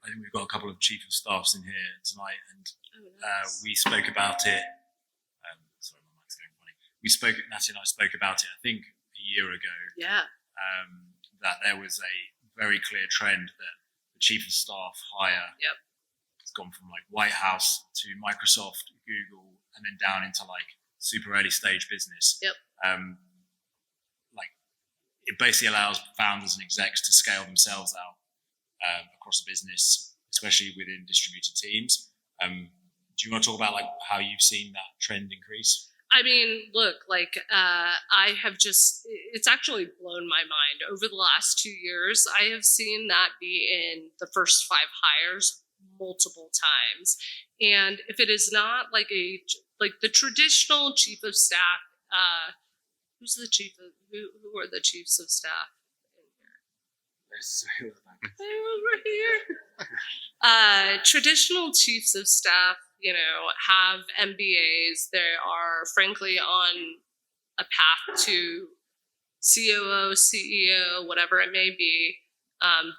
I think we've got a couple of chief of staffs in here tonight, and nice. we spoke about it. Sorry, my mic's going funny. Natty and I spoke about it, I think, a year ago. Yeah. That there was a very clear trend that the chief of staff hire has gone from like White House to Microsoft, Google, and then down into like super early stage business. Yep. Like it basically allows founders and execs to scale themselves out across the business, especially within distributed teams. Do you want to talk about like how you've seen that trend increase? I mean, look, like I have it's actually blown my mind. Over the last 2 years, I have seen that be in the first 5 hires multiple times. And if it is not like the traditional chief of staff, who's the chief of, who are the chiefs of staff in here? Over here. Traditional chiefs of staff, have MBAs. They are frankly on a path to COO, CEO, whatever it may be.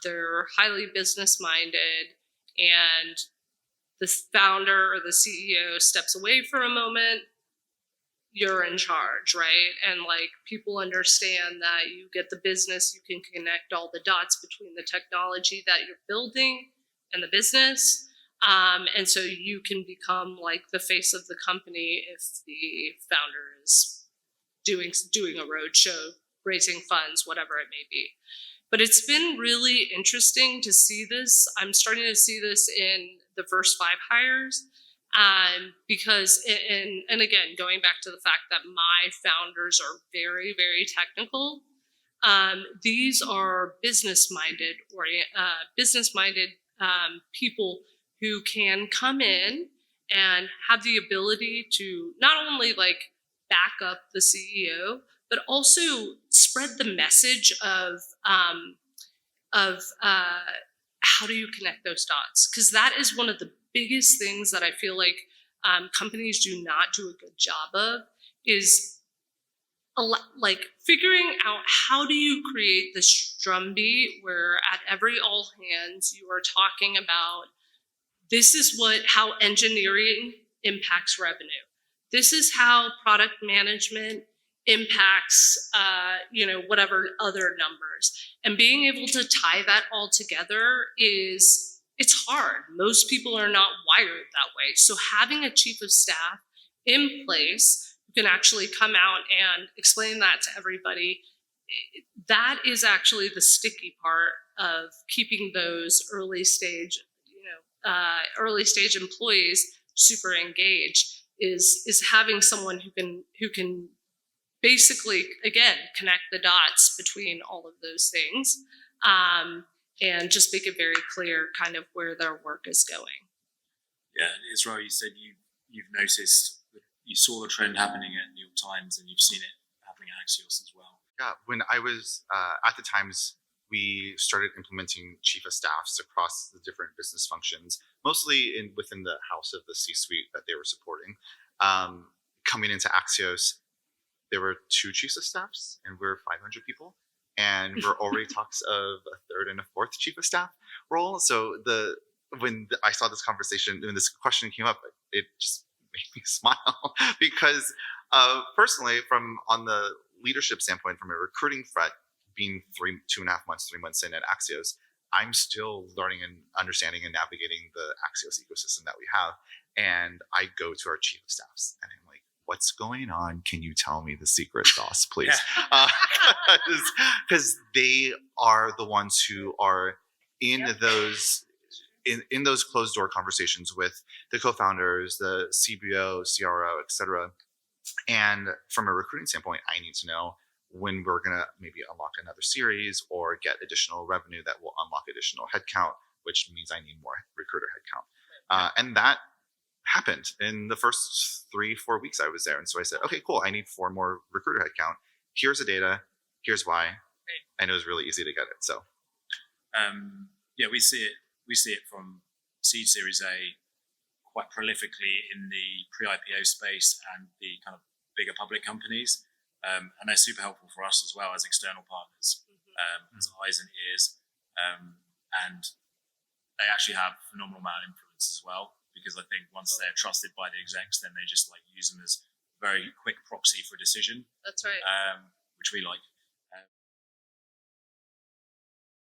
They're highly business minded, and the founder or the CEO steps away for a moment. You're in charge, right? And like people understand that you get the business, you can connect all the dots between the technology that you're building and the business. And so you can become like the face of the company if the founder is doing a roadshow, raising funds, whatever it may be. But it's been really interesting to see this. I'm starting to see this in the first 5 hires. Because, and again, going back to the fact that my founders are very, very technical, these are business-minded people who can come in and have the ability to not only like back up the CEO, but also spread the message of how do you connect those dots? Because that is one of the biggest things that I feel like companies do not do a good job of, is like figuring out how do you create this drumbeat where at every all hands you are talking about this is how engineering impacts revenue. This is how product management impacts, whatever other numbers. And being able to tie that all together it's hard. Most people are not wired that way. So having a chief of staff in place who can actually come out and explain that to everybody, that is actually the sticky part of keeping those early stage employees super engaged, is having someone who can basically, again, connect the dots between all of those things, and just make it very clear kind of where their work is going. Yeah, Israel, you said you've noticed, you saw the trend happening at New York Times, and you've seen it happening at Axios as well. Yeah, when I was at the Times, we started implementing chief of staffs across the different business functions, mostly within the house of the C-suite that they were supporting. Coming into Axios, there were 2 chiefs of staffs, and we're 500 people. And we're already talks of a 3rd and a 4th chief of staff role. So when I saw this conversation, when this question came up, it just made me smile because personally, on the leadership standpoint, from a recruiting threat, being 2.5 months, 3 months in at Axios, I'm still learning and understanding and navigating the Axios ecosystem that we have. And I go to our chief of staffs and I'm like, what's going on? Can you tell me the secret sauce, please? Because they are the ones who are in those closed door conversations with the co-founders, the CBO, CRO, etc. And from a recruiting standpoint, I need to know when we're going to maybe unlock another series or get additional revenue that will unlock additional headcount, which means I need more recruiter headcount. And that happened in the first 3-4 weeks I was there. And so I said, okay, cool. I need 4 more recruiter headcount. Here's the data. Here's why. And it was really easy to get it. So, we see it from seed series A quite prolifically in the pre-IPO space and the kind of bigger public companies. And they're super helpful for us as well as external partners, as eyes and ears. And they actually have phenomenal amount of influence as well, because I think once they're trusted by the execs, then they just like use them as a very quick proxy for a decision, That's right. which we like.